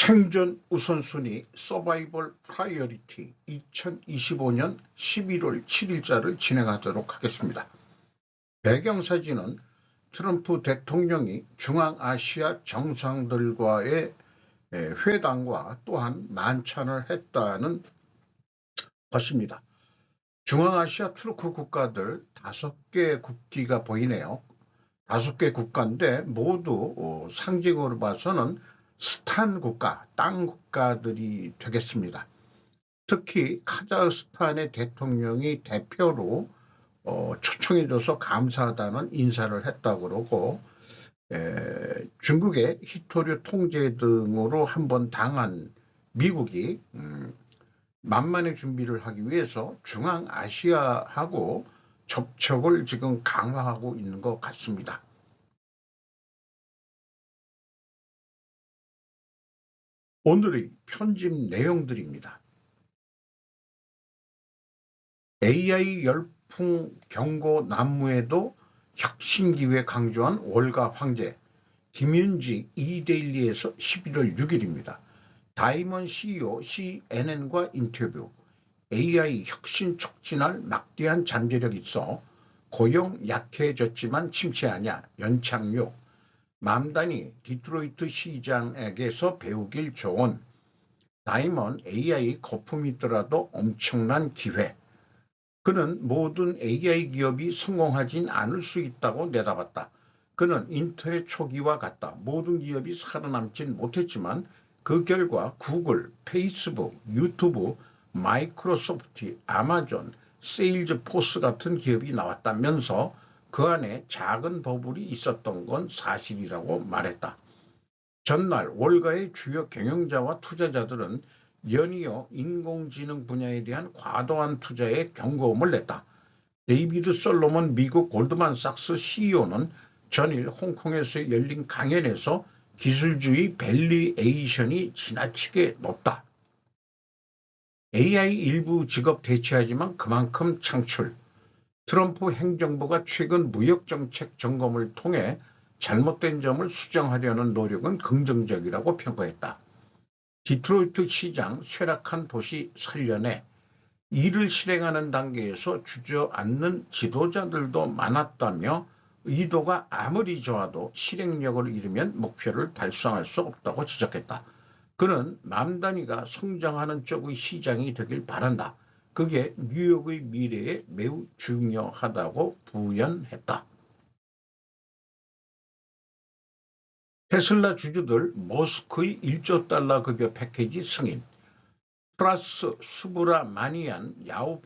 생존 우선순위 서바이벌 프라이어리티 2025년 11월 7일자를 진행하도록 하겠습니다. 배경사진은 트럼프 대통령이 중앙아시아 정상들과의 회담과 또한 만찬을 했다는 것입니다. 중앙아시아 투르크 국가들 5개 국기가 보이네요. 5개 국가인데 모두 상징으로 봐서는 스탄 국가, 땅 국가들이 되겠습니다. 특히 카자흐스탄의 대통령이 대표로 초청해줘서 감사하다는 인사를 했다고 그러고 중국의 히토류 통제 등으로 한번 당한 미국이 만만의 준비를 하기 위해서 중앙아시아하고 접촉을 지금 강화하고 있는 것 같습니다. 오늘의 편집 내용들입니다. AI 열풍 경고 난무에도 혁신기회 강조한 월가 황제, 김윤지 이데일리에서 11월 6일입니다. 다이먼 CEO CNN과 인터뷰, AI 혁신 촉진할 막대한 잠재력 있어 고용 약해졌지만 침체하냐, 연착륙, 맘다니 디트로이트 시장에게서 배우길 조언, 다이먼 AI 거품이 있더라도 엄청난 기회. 그는 모든 AI 기업이 성공하진 않을 수 있다고 내다봤다. 그는 인터넷 초기와 같다. 모든 기업이 살아남진 못했지만 그 결과 구글, 페이스북, 유튜브, 마이크로소프트, 아마존, 세일즈포스 같은 기업이 나왔다면서 그 안에 작은 버블이 있었던 건 사실이라고 말했다. 전날 월가의 주요 경영자와 투자자들은 연이어 인공지능 분야에 대한 과도한 투자에 경고음을 냈다. 데이비드 솔로몬 미국 골드만삭스 CEO는 전일 홍콩에서 열린 강연에서 기술주의 밸류에이션이 지나치게 높다. AI 일부 직업 대체하지만 그만큼 창출. 트럼프 행정부가 최근 무역정책 점검을 통해 잘못된 점을 수정하려는 노력은 긍정적이라고 평가했다. 디트로이트 시장 쇠락한 도시 살려내 이를 실행하는 단계에서 주저앉는 지도자들도 많았다며 의도가 아무리 좋아도 실행력을 잃으면 목표를 달성할 수 없다고 지적했다. 그는 맘다니가 성장하는 쪽의 시장이 되길 바란다. 그게 뉴욕의 미래에 매우 중요하다고 부연했다. 테슬라 주주들 머스크의 1조 달러 급여 패키지 승인, 플러스 수브라마니안 야후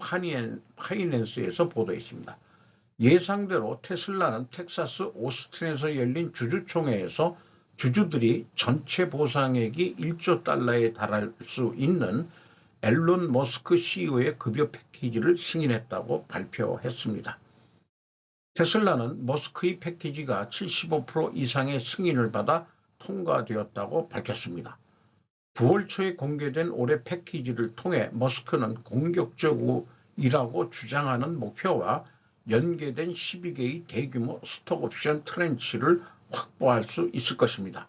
파이낸스에서 보도했습니다. 예상대로 테슬라는 텍사스 오스틴에서 열린 주주총회에서 주주들이 전체 보상액이 1조 달러에 달할 수 있는 앨런 머스크 CEO의 급여 패키지를 승인했다고 발표했습니다. 테슬라는 머스크의 패키지가 75% 이상의 승인을 받아 통과되었다고 밝혔습니다. 9월 초에 공개된 올해 패키지를 통해 머스크는 공격적이라고 주장하는 목표와 연계된 12개의 대규모 스톡옵션 트렌치를 확보할 수 있을 것입니다.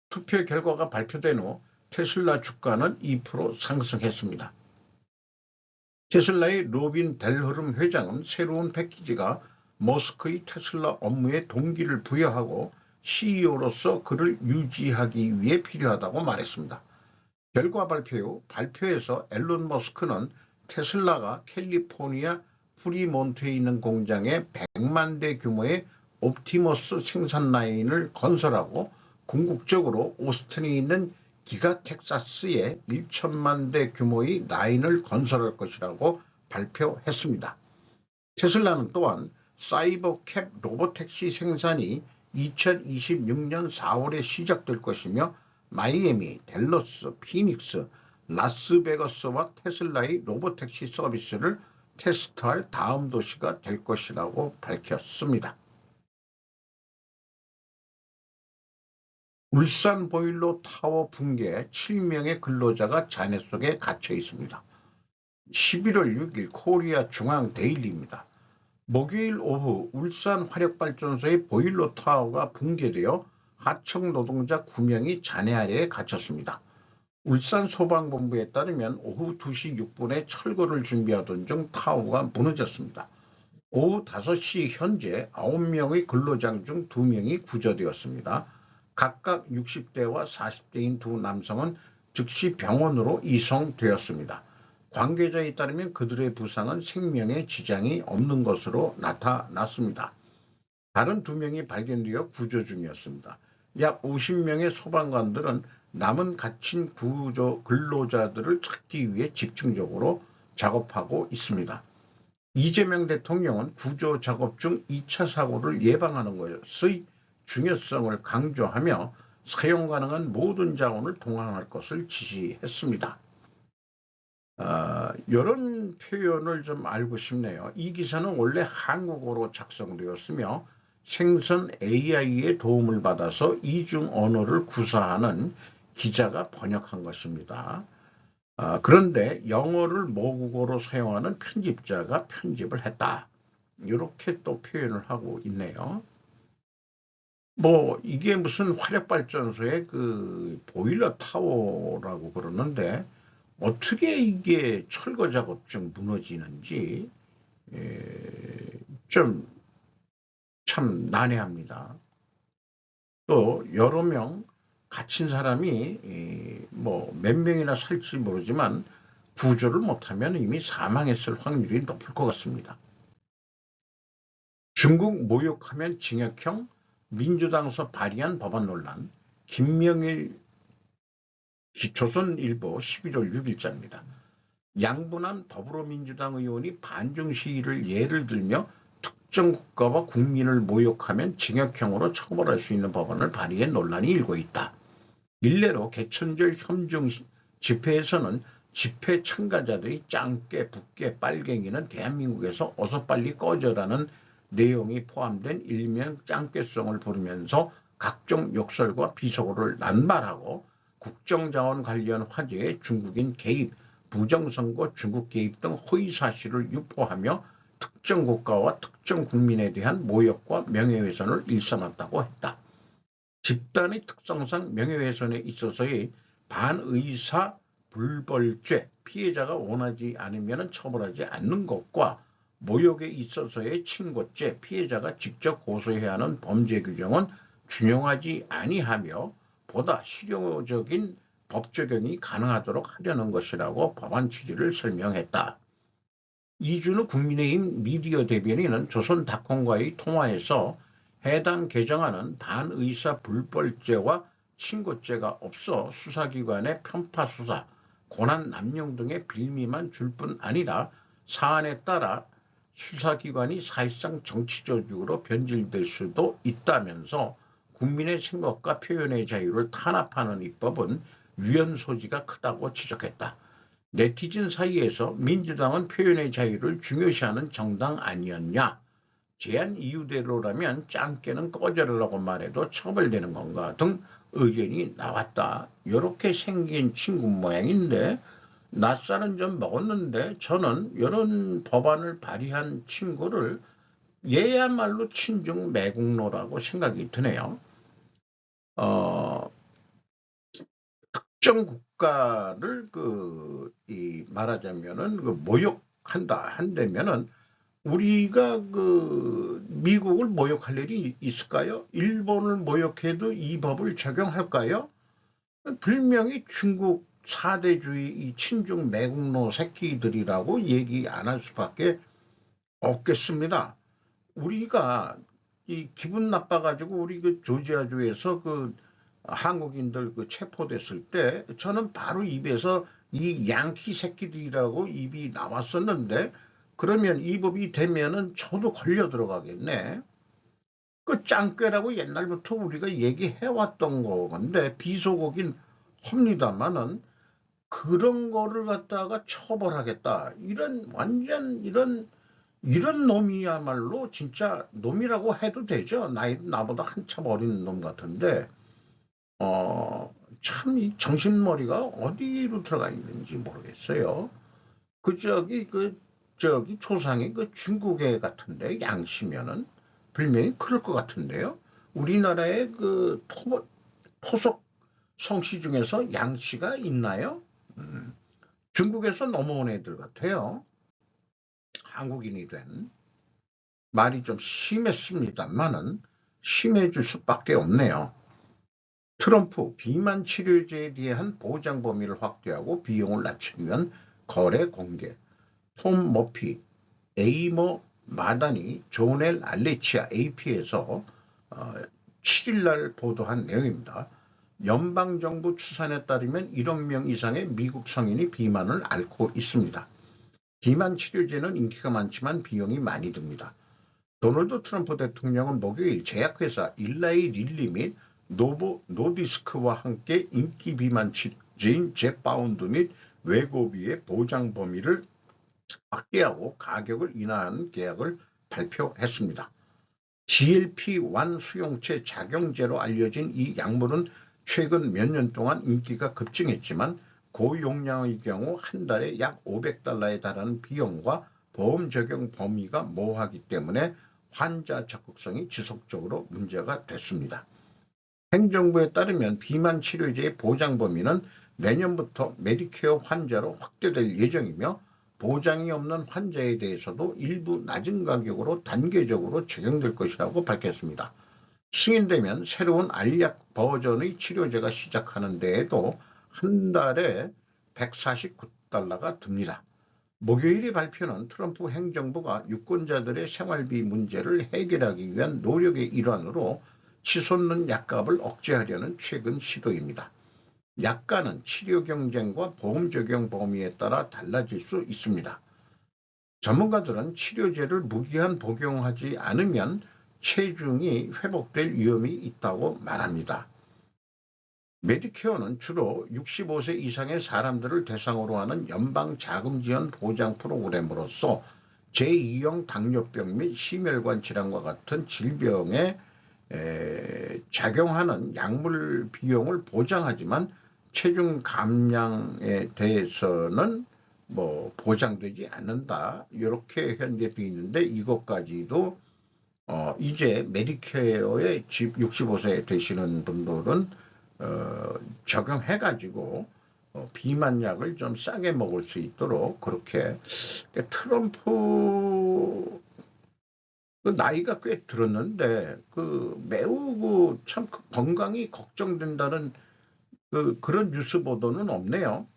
투표 결과가 발표된 후 테슬라 주가는 2% 상승했습니다. 테슬라의 로빈 델흐름 회장은 새로운 패키지가 머스크의 테슬라 업무에 동기를 부여하고 CEO로서 그를 유지하기 위해 필요하다고 말했습니다. 결과 발표 후 발표에서 앨런 머스크는 테슬라가 캘리포니아 프리몬트에 있는 공장에 100만 대 규모의 옵티머스 생산 라인을 건설하고 궁극적으로 오스틴에 있는 기가 텍사스에 1천만 대 규모의 라인을 건설할 것이라고 발표했습니다. 테슬라는 또한 사이버캡 로보택시 생산이 2026년 4월에 시작될 것이며 마이애미, 댈러스, 피닉스, 라스베거스와 테슬라의 로보택시 서비스를 테스트할 다음 도시가 될 것이라고 밝혔습니다. 울산 보일러 타워 붕괴 7명의 근로자가 잔해 속에 갇혀 있습니다. 11월 6일 코리아 중앙 데일리입니다. 목요일 오후 울산 화력발전소의 보일러 타워가 붕괴되어 하청 노동자 9명이 잔해 아래에 갇혔습니다. 울산 소방본부에 따르면 오후 2시 6분에 철거를 준비하던 중 타워가 무너졌습니다. 오후 5시 현재 9명의 근로자 중 2명이 구조되었습니다. 각각 60대와 40대인 두 남성은 즉시 병원으로 이송되었습니다. 관계자에 따르면 그들의 부상은 생명에 지장이 없는 것으로 나타났습니다. 다른 2명이 발견되어 구조 중이었습니다. 약 50명의 소방관들은 남은 갇힌 구조 근로자들을 찾기 위해 집중적으로 작업하고 있습니다. 이재명 대통령은 구조 작업 중 2차 사고를 예방하는 것의 중요성을 강조하며 사용 가능한 모든 자원을 동원할 것을 지시했습니다. 이런 표현을 좀 알고 싶네요. 이 기사는 원래 한국어로 작성되었으며 생선 AI의 도움을 받아서 이중 언어를 구사하는 기자가 번역한 것입니다. 그런데 영어를 모국어로 사용하는 편집자가 편집을 했다. 이렇게 또 표현을 하고 있네요. 이게 무슨 화력발전소의 그 보일러 타워라고 그러는데 어떻게 이게 철거 작업 중 무너지는지 좀 참 난해합니다. 또 여러 명 갇힌 사람이 몇 명이나 살지 모르지만 구조를 못하면 이미 사망했을 확률이 높을 것 같습니다. 중국 모욕하면 징역형, 민주당서 발의한 법안 논란, 김명일 조선일보 11월 6일자입니다. 양분한 더불어민주당 의원이 반중 시위를 예를 들며 특정 국가와 국민을 모욕하면 징역형으로 처벌할 수 있는 법안을 발의해 논란이 일고 있다. 일례로 개천절 현중 집회에서는 집회 참가자들이 짱깨, 북깨, 빨갱이는 대한민국에서 어서 빨리 꺼져라는 내용이 포함된 일명 짱깨송을 부르면서 각종 욕설과 비속어를 난발하고 국정자원 관련 화제에 중국인 개입, 부정선거 중국 개입 등 허위사실을 유포하며 특정 국가와 특정 국민에 대한 모욕과 명예훼손을 일삼았다고 했다. 집단의 특성상 명예훼손에 있어서의 반의사 불벌죄, 피해자가 원하지 않으면 처벌하지 않는 것과 모욕에 있어서의 친고죄, 피해자가 직접 고소해야 하는 범죄 규정은 준용하지 아니하며 보다 실효적인 법 적용이 가능하도록 하려는 것이라고 법안 취지를 설명했다. 이준우 국민의힘 미디어 대변인은 조선닷컴과의 통화에서 해당 개정안은 반의사 불벌죄와 친고죄가 없어 수사기관의 편파수사, 권한 남용 등의 빌미만 줄 뿐 아니라 사안에 따라 수사기관이 사실상 정치조직으로 변질될 수도 있다면서 국민의 생각과 표현의 자유를 탄압하는 입법은 위헌 소지가 크다고 지적했다. 네티즌 사이에서 민주당은 표현의 자유를 중요시하는 정당 아니었냐? 제안 이유대로라면 짱깨는 꺼져라고 말해도 처벌되는 건가 등 의견이 나왔다. 이렇게 생긴 친구 모양인데 낯살은 좀 먹었는데 저는 이런 법안을 발의한 친구를 얘야말로 친중 매국노라고 생각이 드네요. 특정 국가를 말하자면은 모욕한다 한다면은 우리가 미국을 모욕할 일이 있을까요? 일본을 모욕해도 이 법을 적용할까요? 분명히 중국 사대주의 이 친중 매국노 새끼들이라고 얘기 안 할 수밖에 없겠습니다. 우리가 이 기분 나빠가지고 우리 조지아주에서 한국인들 체포됐을 때 저는 바로 입에서 이 양키 새끼들이라고 입이 나왔었는데 그러면 이 법이 되면은 저도 걸려 들어가겠네. 짱깨라고 옛날부터 우리가 얘기해왔던 건데 비속어긴 합니다만은 그런 거를 갖다가 처벌하겠다. 완전 이런 놈이야말로 진짜 놈이라고 해도 되죠. 나보다 한참 어린 놈 같은데 참 이 정신머리가 어디로 들어가 있는지 모르겠어요. 저기 초상이 중국에 같은데 양시면은 분명히 그럴 것 같은데요. 우리나라의 토속 성씨 중에서 양씨가 있나요? 중국에서 넘어온 애들 같아요. 한국인이 된. 말이 좀 심했습니다만은 심해질 수밖에 없네요. 트럼프 비만 치료제에 대한 보장 범위를 확대하고 비용을 낮추기 위한 거래 공개. 톰 머피, 에이머 마단이 존 알레치아 AP에서 7일날 보도한 내용입니다. 연방정부 추산에 따르면 1억 명 이상의 미국 성인이 비만을 앓고 있습니다. 비만 치료제는 인기가 많지만 비용이 많이 듭니다. 도널드 트럼프 대통령은 목요일 제약회사 일라이 릴리 및 노보 노디스크와 함께 인기 비만 치료제인 젯바운드 및 웨고비의 보장 범위를 확대하고 가격을 인하하는 계약을 발표했습니다. GLP-1 수용체 작용제로 알려진 이 약물은 최근 몇 년 동안 인기가 급증했지만 고용량의 경우 한 달에 약 $500에 달하는 비용과 보험 적용 범위가 모호하기 때문에 환자 적극성이 지속적으로 문제가 됐습니다. 행정부에 따르면 비만 치료제의 보장 범위는 내년부터 메디케어 환자로 확대될 예정이며 보장이 없는 환자에 대해서도 일부 낮은 가격으로 단계적으로 적용될 것이라고 밝혔습니다. 승인되면 새로운 알약 버전의 치료제가 시작하는 데에도 한 달에 $149가 듭니다. 목요일의 발표는 트럼프 행정부가 유권자들의 생활비 문제를 해결하기 위한 노력의 일환으로 치솟는 약값을 억제하려는 최근 시도입니다. 약가는 치료 경쟁과 보험 적용 범위에 따라 달라질 수 있습니다. 전문가들은 치료제를 무기한 복용하지 않으면 체중이 회복될 위험이 있다고 말합니다. 메디케어는 주로 65세 이상의 사람들을 대상으로 하는 연방 자금 지원 보장 프로그램으로서 제2형 당뇨병 및 심혈관 질환과 같은 질병에 작용하는 약물 비용을 보장하지만 체중 감량에 대해서는 보장되지 않는다. 이렇게 현재 되어 있는데 이것까지도 이제 메디케어에 65세 되시는 분들은 적용해가지고 비만약을 좀 싸게 먹을 수 있도록 그렇게 트럼프 나이가 꽤 들었는데 매우 참 건강이 걱정된다는 그런 뉴스 보도는 없네요.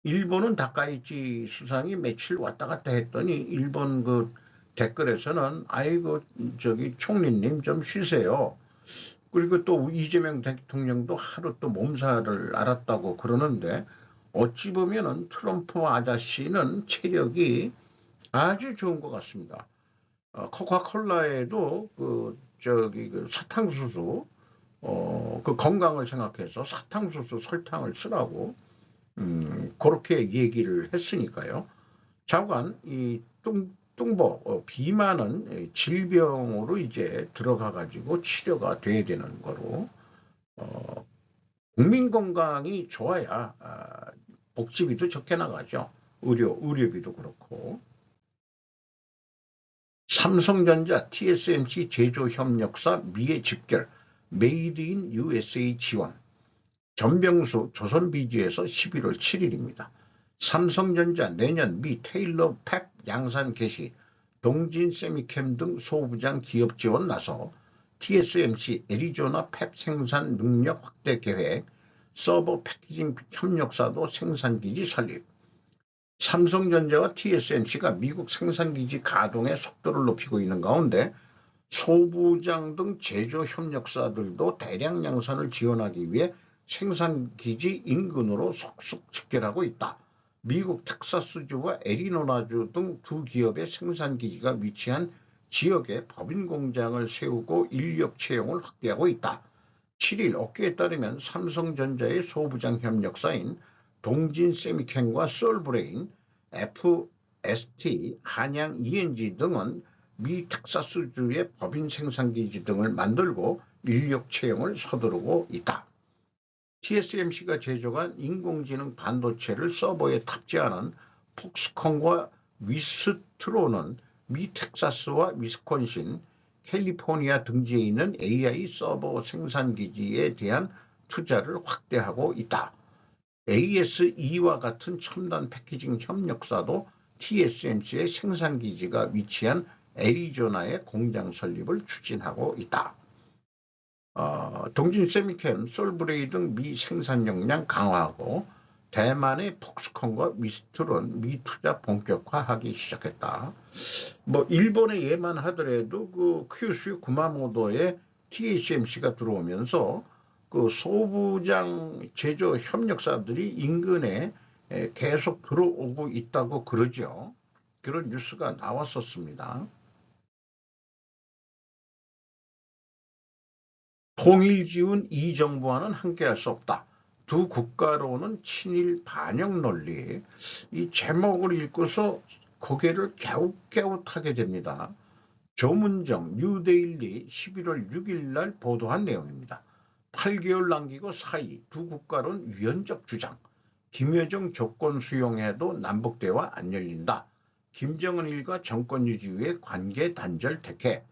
일본은 다카이치 수상이 며칠 왔다 갔다 했더니 일본 댓글에서는 아이고 총리님 좀 쉬세요. 그리고 또 이재명 대통령도 하루 또 몸살을 앓았다고 그러는데 어찌 보면은 트럼프 아저씨는 체력이 아주 좋은 것 같습니다. 코카콜라에도 사탕수수 건강을 생각해서 사탕수수 설탕을 쓰라고 그렇게 얘기를 했으니까요. 자관 이 비만은 질병으로 이제 들어가 가지고 치료가 돼야 되는 거로 국민 건강이 좋아야 복지비도 적게 나가죠. 의료비도 그렇고. 삼성전자 TSMC 제조 협력사 미에 집결, 메이드 인 USA 지원. 전병수 조선비주에서 11월 7일입니다. 삼성전자 내년 미 테일러 팹 양산 개시, 동진 세미캠 등 소부장 기업 지원 나서 TSMC 애리조나 팹 생산 능력 확대 계획, 서버 패키징 협력사도 생산기지 설립. 삼성전자와 TSMC가 미국 생산기지 가동의 속도를 높이고 있는 가운데 소부장 등 제조 협력사들도 대량 양산을 지원하기 위해 생산기지 인근으로 속속 집결하고 있다. 미국 텍사스주와 애리노나주 등 두 기업의 생산기지가 위치한 지역에 법인 공장을 세우고 인력 채용을 확대하고 있다. 7일 업계에 따르면 삼성전자의 소부장 협력사인 동진 세미캠과 솔브레인, FST, 한양 ENG 등은 미 텍사스주의 법인 생산기지 등을 만들고 인력 채용을 서두르고 있다. TSMC가 제조한 인공지능 반도체를 서버에 탑재하는 폭스콘과 위스트로는 미 텍사스와 위스콘신, 캘리포니아 등지에 있는 AI 서버 생산기지에 대한 투자를 확대하고 있다. AS2와 같은 첨단 패키징 협력사도 TSMC의 생산기지가 위치한 애리조나의 공장 설립을 추진하고 있다. 동진 세미캠, 솔브레이 등 미 생산 역량 강화하고 대만의 폭스콘과 미스트론 미 투자 본격화하기 시작했다. 뭐 일본의 예만 하더라도 그 큐슈 구마모도에 TSMC가 들어오면서 그 소부장 제조 협력사들이 인근에 계속 들어오고 있다고 그러죠. 그런 뉴스가 나왔었습니다. 통일지운 이 정부와는 함께할 수 없다. 두 국가로는 친일 반영 논리. 이 제목을 읽고서 고개를 갸웃갸웃하게 됩니다. 조문정 뉴데일리 11월 6일 날 보도한 내용입니다. 8개월 남기고 사이 두 국가론 위헌적 주장. 김여정 조건 수용해도 남북대화 안 열린다. 김정은 일가 정권 유지 위해 관계 단절 택해.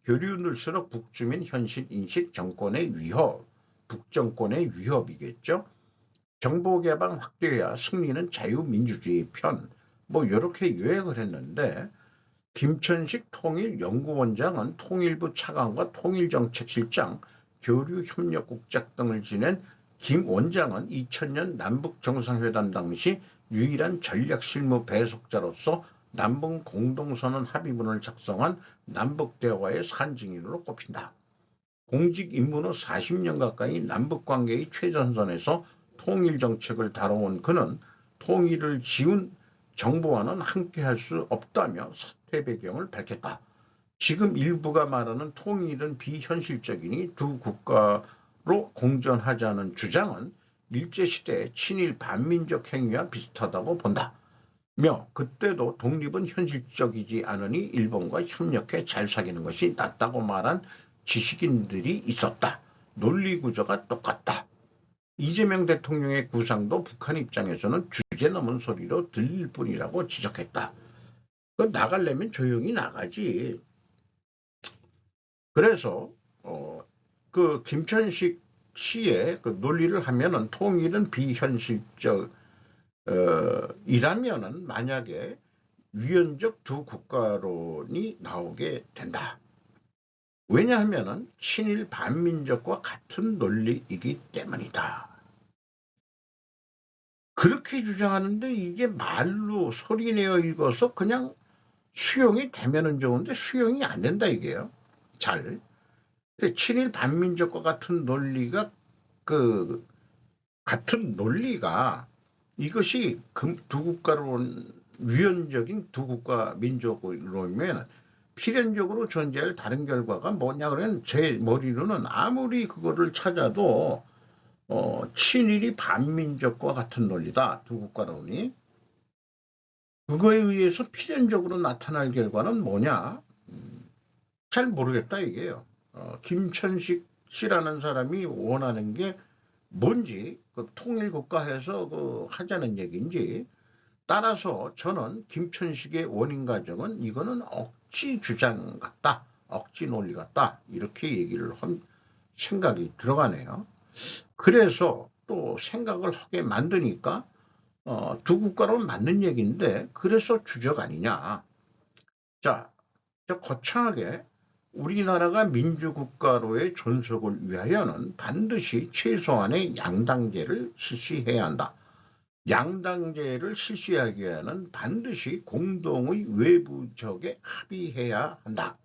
교류 늘수록 북주민 현실 인식 정권의 위협. 북정권의 위협이겠죠. 정보개방 확대해야 승리는 자유민주주의 편. 뭐 이렇게 요약을 했는데 김천식 통일연구원장은 통일부 차관과 통일정책실장, 교류협력국장 등을 지낸 김 원장은 2000년 남북정상회담 당시 유일한 전략실무 배석자로서 남북 공동선언 합의문을 작성한 남북대화의 산증인으로 꼽힌다. 공직 입문 후 40년 가까이 남북관계의 최전선에서 통일정책을 다뤄온 그는 통일을 지운 정부와는 함께할 수 없다며 사퇴 배경을 밝혔다. 지금 일부가 말하는 통일은 비현실적이니 두 국가로 공존하자는 주장은 일제시대의 친일 반민족 행위와 비슷하다고 본다. 며 그때도 독립은 현실적이지 않으니 일본과 협력해 잘 사귀는 것이 낫다고 말한 지식인들이 있었다. 논리 구조가 똑같다. 이재명 대통령의 구상도 북한 입장에서는 주제 넘은 소리로 들릴 뿐이라고 지적했다. 나가려면 조용히 나가지. 그래서 그 김천식 씨의 그 논리를 하면은 통일은 비현실적 이라면은 만약에 위헌적 두 국가론이 나오게 된다. 왜냐하면은 친일 반민족과 같은 논리이기 때문이다. 그렇게 주장하는데 이게 말로 소리내어 읽어서 그냥 수용이 되면은 좋은데 수용이 안 된다 이게요. 잘. 친일 반민족과 같은 논리가 같은 논리가 이것이 두 국가론 위헌적인 두 국가 민족론이면 필연적으로 존재할 다른 결과가 뭐냐 그러면 제 머리로는 아무리 그거를 찾아도 친일이 반민족과 같은 논리다. 두 국가론이. 그거에 의해서 필연적으로 나타날 결과는 뭐냐? 잘 모르겠다 이게요. 김천식 씨라는 사람이 원하는 게 뭔지 그 통일국가에서 하자는 얘기인지 따라서 저는 김천식의 원인 가정은 이거는 억지 주장 같다. 억지 논리 같다. 이렇게 얘기를 한 생각이 들어가네요. 그래서 또 생각을 하게 만드니까 두 국가로는 맞는 얘기인데 그래서 주적 아니냐. 자, 거창하게 우리나라가 민주국가로의 존속을 위하여는 반드시 최소한의 양당제를 실시해야 한다. 양당제를 실시하기 위해서는 반드시 공동의 외부적에 합의해야 한다.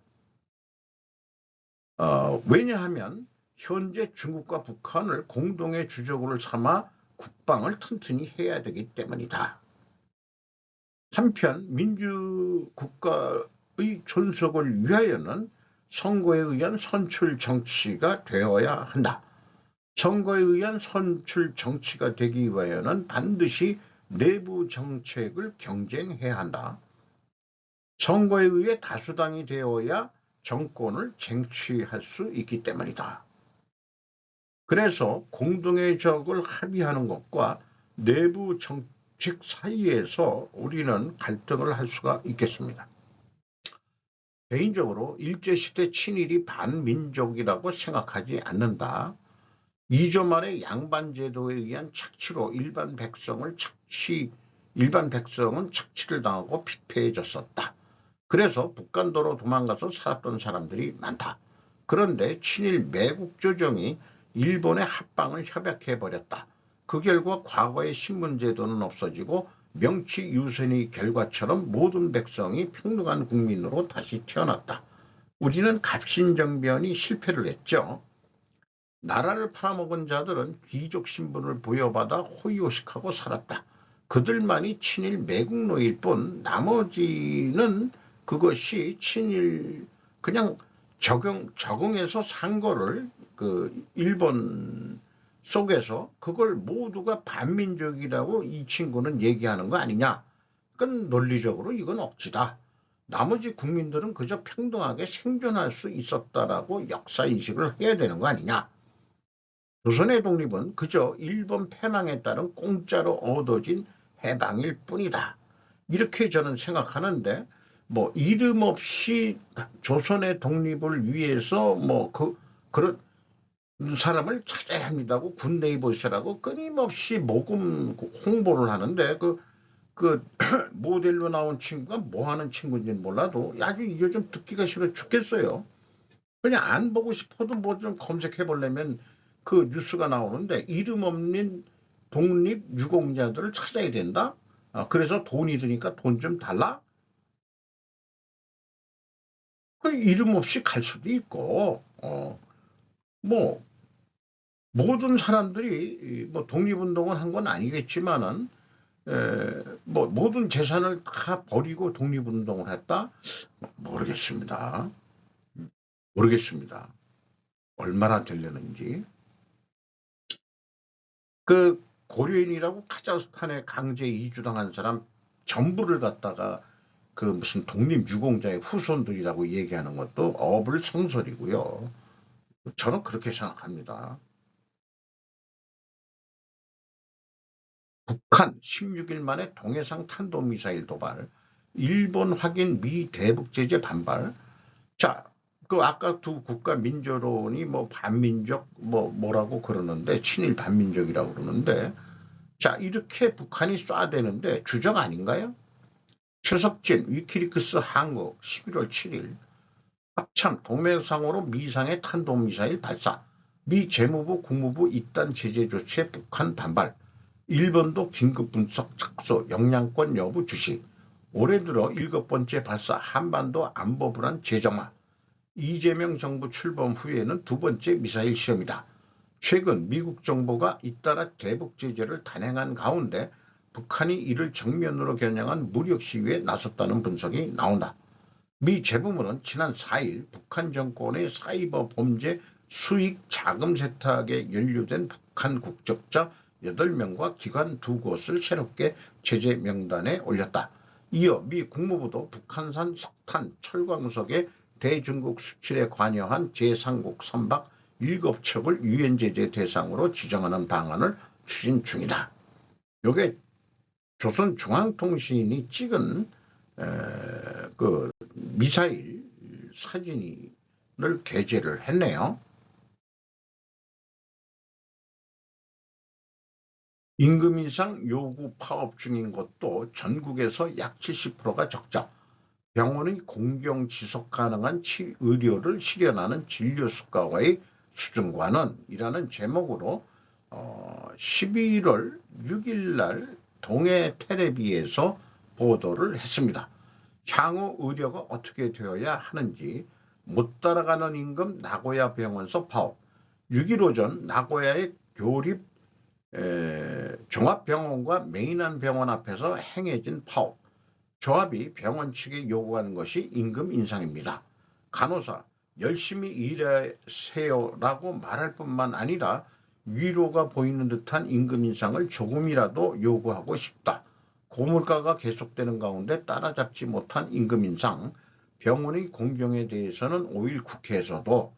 왜냐하면 현재 중국과 북한을 공동의 주적으로 삼아 국방을 튼튼히 해야 되기 때문이다. 한편 민주국가의 존속을 위하여는 선거에 의한 선출 정치가 되어야 한다. 선거에 의한 선출 정치가 되기 위하여는 반드시 내부 정책을 경쟁해야 한다. 선거에 의해 다수당이 되어야 정권을 쟁취할 수 있기 때문이다. 그래서 공동의 적을 합의하는 것과 내부 정책 사이에서 우리는 갈등을 할 수가 있겠습니다. 개인적으로 일제시대 친일이 반민족이라고 생각하지 않는다. 2조 말의 양반제도에 의한 착취로 일반 백성은 착취를 당하고 피폐해졌었다. 그래서 북간도로 도망가서 살았던 사람들이 많다. 그런데 친일 매국조정이 일본의 합방을 협약해버렸다. 그 결과 과거의 신분제도는 없어지고 명치유신의 결과처럼 모든 백성이 평등한 국민으로 다시 태어났다. 우리는 갑신정변이 실패를 했죠. 나라를 팔아먹은 자들은 귀족 신분을 부여받아 호의호식하고 살았다. 그들만이 친일 매국노일 뿐 나머지는 그것이 친일 그냥 적응해서 산 거를 그 일본 속에서 그걸 모두가 반민족이라고 이 친구는 얘기하는 거 아니냐. 그건 논리적으로 이건 억지다. 나머지 국민들은 그저 평등하게 생존할 수 있었다라고 역사인식을 해야 되는 거 아니냐. 조선의 독립은 그저 일본 패망에 따른 공짜로 얻어진 해방일 뿐이다. 이렇게 저는 생각하는데 뭐 이름 없이 조선의 독립을 위해서 그런 사람을 찾아야 합니다고 굿네이버스라고 끊임없이 모금 홍보를 하는데 그 모델로 나온 친구가 뭐 하는 친구인지는 몰라도 아주 이거 좀 듣기가 싫어 죽겠어요. 그냥 안 보고 싶어도 뭐 좀 검색해 보려면 그 뉴스가 나오는데 이름 없는 독립 유공자들을 찾아야 된다. 그래서 돈이 드니까 돈 좀 달라. 그 이름 없이 갈 수도 있고 뭐 모든 사람들이 뭐 독립운동을 한 건 아니겠지만은 뭐 모든 재산을 다 버리고 독립운동을 했다? 모르겠습니다. 모르겠습니다. 얼마나 되려는지. 그 고려인이라고 카자흐스탄에 강제 이주당한 사람 전부를 갖다가 그 무슨 독립유공자의 후손들이라고 얘기하는 것도 어불성설이고요. 저는 그렇게 생각합니다. 북한 16일 만에 동해상 탄도미사일 도발, 일본 확인 미 대북 제재 반발. 자, 그 아까 두 국가 민주론이 뭐 반민족 뭐라고 그러는데 친일 반민족이라고 그러는데 자 이렇게 북한이 쏴대는데 주적 아닌가요? 최석진 위키리크스 한국 11월 7일 합참 동맹상으로 미상의 탄도미사일 발사 미 재무부 국무부 이단 제재 조치에 북한 반발 일본도 긴급 분석 착수 영향권 여부 주시 올해 들어 7번째 발사 한반도 안보 불안 재정화 이재명 정부 출범 후에는 2번째 미사일 시험이다. 최근 미국 정부가 잇따라 대북 제재를 단행한 가운데 북한이 이를 정면으로 겨냥한 무력 시위에 나섰다는 분석이 나온다. 미 재무부는 지난 4일 북한 정권의 사이버 범죄 수익 자금 세탁에 연루된 북한 국적자 8명과 기관 2곳을 새롭게 제재 명단에 올렸다. 이어 미 국무부도 북한산 석탄, 철광석의 대중국 수출에 관여한 제3국 선박 7척을 유엔 제재 대상으로 지정하는 방안을 추진 중이다. 요게 조선중앙통신이 찍은 그 미사일 사진을 게재를 했네요. 임금 인상 요구 파업 중인 것도 전국에서 약 70%가 적자. 병원의 공경 지속 가능한 의료를 실현하는 진료 수가와의 수준과는 이라는 제목으로 11월 6일 날 동해 텔레비에서 보도를 했습니다. 향후 의료가 어떻게 되어야 하는지 못 따라가는 임금 나고야 병원서 파업 6일 오전 나고야의 교립 종합병원과 메이난 병원 앞에서 행해진 파업 조합이 병원 측에 요구하는 것이 임금 인상입니다. 간호사 열심히 일하세요라고 말할 뿐만 아니라 위로가 보이는 듯한 임금 인상을 조금이라도 요구하고 싶다. 고물가가 계속되는 가운데 따라잡지 못한 임금 인상, 병원의 공경에 대해서는 5일 국회에서도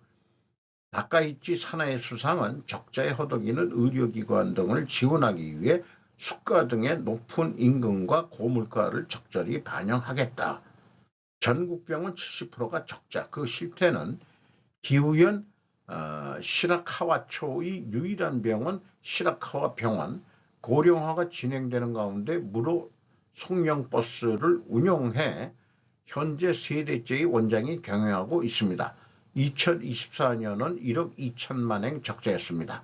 나카이치 사나이 수상은 적자에 허덕이는 의료기관 등을 지원하기 위해 수가 등의 높은 임금과 고물가를 적절히 반영하겠다. 전국 병원 70%가 적자. 그 실태는 기후현 시라카와초의 유일한 병원 시라카와 병원 고령화가 진행되는 가운데 무료 송영버스를 운영해 현재 3대째의 원장이 경영하고 있습니다. 2024년은 1억 2천만행 적자였습니다.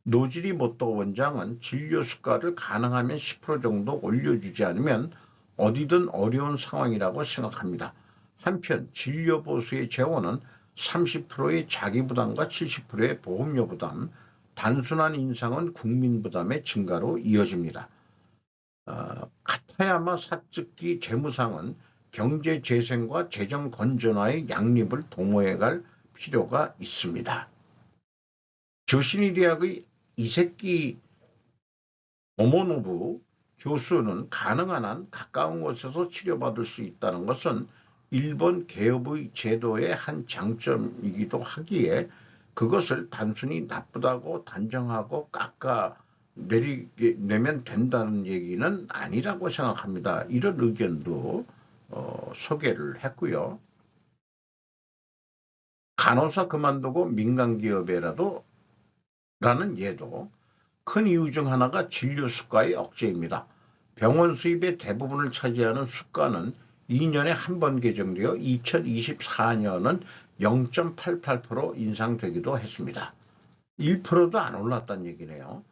노지리 모토 원장은 진료 수가를 가능하면 10% 정도 올려주지 않으면 어디든 어려운 상황이라고 생각합니다. 한편 진료보수의 재원은 30%의 자기부담과 70%의 보험료 부담, 단순한 인상은 국민부담의 증가로 이어집니다. 카타야마 사츠키 재무상은 경제재생과 재정건전화의 양립을 도모해갈 필요가 있습니다. 조신이 대학의 이세키 오모노부 교수는 가능한 한 가까운 곳에서 치료받을 수 있다는 것은 일본 개업의 제도의 한 장점이기도 하기에 그것을 단순히 나쁘다고 단정하고 깎아내면 된다는 얘기는 아니라고 생각합니다. 이런 의견도 소개를 했고요. 간호사 그만두고 민간기업에라도 라는 예도 큰 이유 중 하나가 진료 수가의 억제입니다. 병원 수입의 대부분을 차지하는 수가는 2년에 한 번 개정되어 2024년은 0.88% 인상되기도 했습니다. 1%도 안 올랐다는 얘기네요.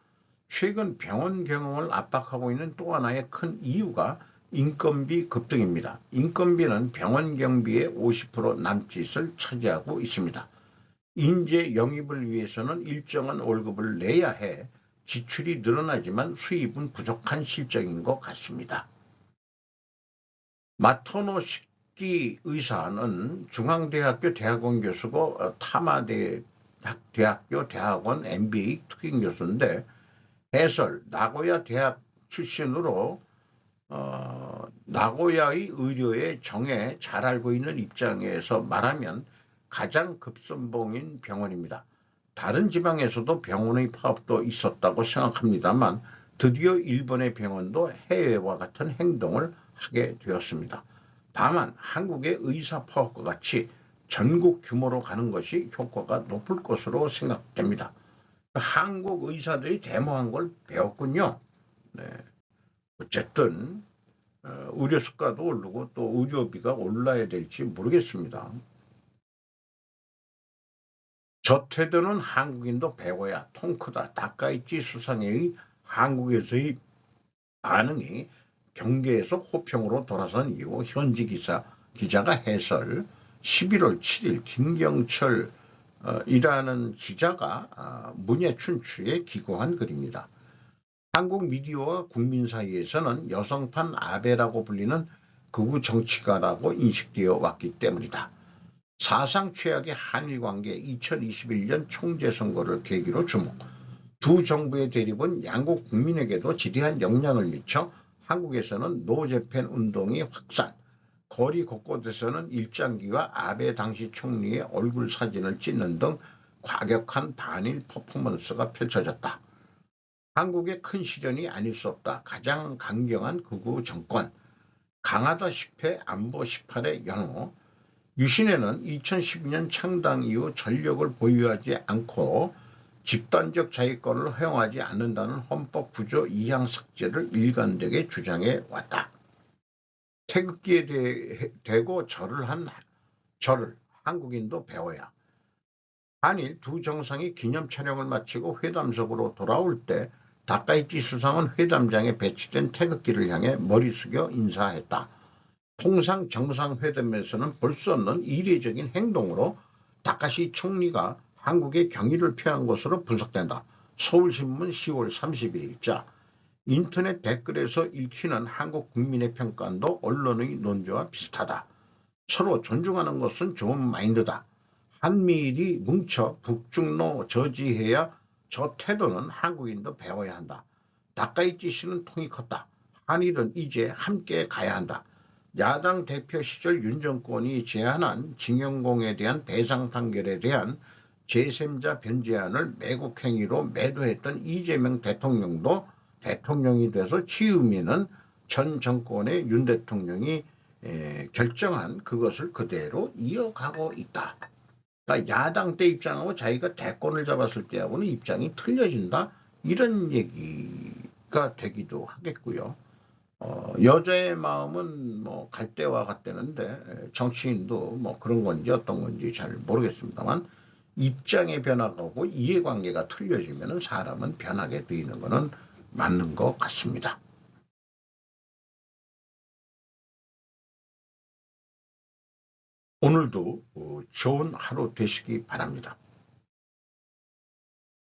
최근 병원 경영을 압박하고 있는 또 하나의 큰 이유가 인건비 급등입니다. 인건비는 병원 경비의 50% 남짓을 차지하고 있습니다. 인재 영입을 위해서는 일정한 월급을 내야 해 지출이 늘어나지만 수입은 부족한 실정인 것 같습니다. 마토노시키 의사는 중앙대학교 대학원 교수고 타마대학교 대학원 MBA 특임 교수인데 해설 나고야 대학 출신으로 나고야의 의료의 정에 잘 알고 있는 입장에서 말하면 가장 급선봉인 병원입니다. 다른 지방에서도 병원의 파업도 있었다고 생각합니다만 드디어 일본의 병원도 해외와 같은 행동을 하게 되었습니다. 다만 한국의 의사 파업과 같이 전국 규모로 가는 것이 효과가 높을 것으로 생각됩니다. 한국 의사들이 데모한 걸 배웠군요. 네. 어쨌든 의료 수가도 오르고 또 의료비가 올라야 될지 모르겠습니다. 저 태도는 한국인도 배워야 통 크다. 다카이치 수상의 한국에서의 반응이 경계에서 호평으로 돌아선 이후 현지 기자가 해설 11월 7일 김경철이라는 기자가 문예춘추에 기고한 글입니다. 한국 미디어와 국민 사이에서는 여성판 아베라고 불리는 극우 정치가라고 인식되어 왔기 때문이다. 사상 최악의 한일관계 2021년 총재선거를 계기로 주목. 두 정부의 대립은 양국 국민에게도 지대한 영향을 미쳐 한국에서는 노재팬 운동이 확산, 거리 곳곳에서는 일장기와 아베 당시 총리의 얼굴 사진을 찍는 등 과격한 반일 퍼포먼스가 펼쳐졌다. 한국의 큰 시련이 아닐 수 없다. 가장 강경한 극우 정권, 강하다 10회 안보 18의 연호. 유신회는 2012년 창당 이후 전력을 보유하지 않고 집단적 자위권을 허용하지 않는다는 헌법 구조 2항 삭제를 일관되게 주장해 왔다. 태극기에 대고 절을 한국인도 배워야. 한일 두 정상이 기념 촬영을 마치고 회담석으로 돌아올 때 다카이치 수상은 회담장에 배치된 태극기를 향해 머리 숙여 인사했다. 통상 정상회담에서는 볼 수 없는 이례적인 행동으로 다카시 총리가 한국의 경의를 표한 것으로 분석된다. 서울신문 10월 30일자. 인터넷 댓글에서 읽히는 한국 국민의 평가도 언론의 논조와 비슷하다. 서로 존중하는 것은 좋은 마인드다. 한미일이 뭉쳐 북중로 저지해야 저 태도는 한국인도 배워야 한다. 다카이치 씨는 통이 컸다. 한일은 이제 함께 가야 한다. 야당 대표 시절 윤 정권이 제안한 징용공에 대한 배상 판결에 대한 제3자 변제안을 매국 행위로 매도했던 이재명 대통령도 대통령이 돼서 취임에는 전 정권의 윤 대통령이 결정한 그것을 그대로 이어가고 있다. 그러니까 야당 때 입장하고 자기가 대권을 잡았을 때하고는 입장이 틀려진다. 이런 얘기가 되기도 하겠고요. 여자의 마음은 뭐 갈대와 같다는데 정치인도 뭐 그런 건지 어떤 건지 잘 모르겠습니다만 입장의 변화가 오고 이해관계가 틀려지면 사람은 변하게 되는 것은 맞는 것 같습니다. 오늘도 좋은 하루 되시기 바랍니다.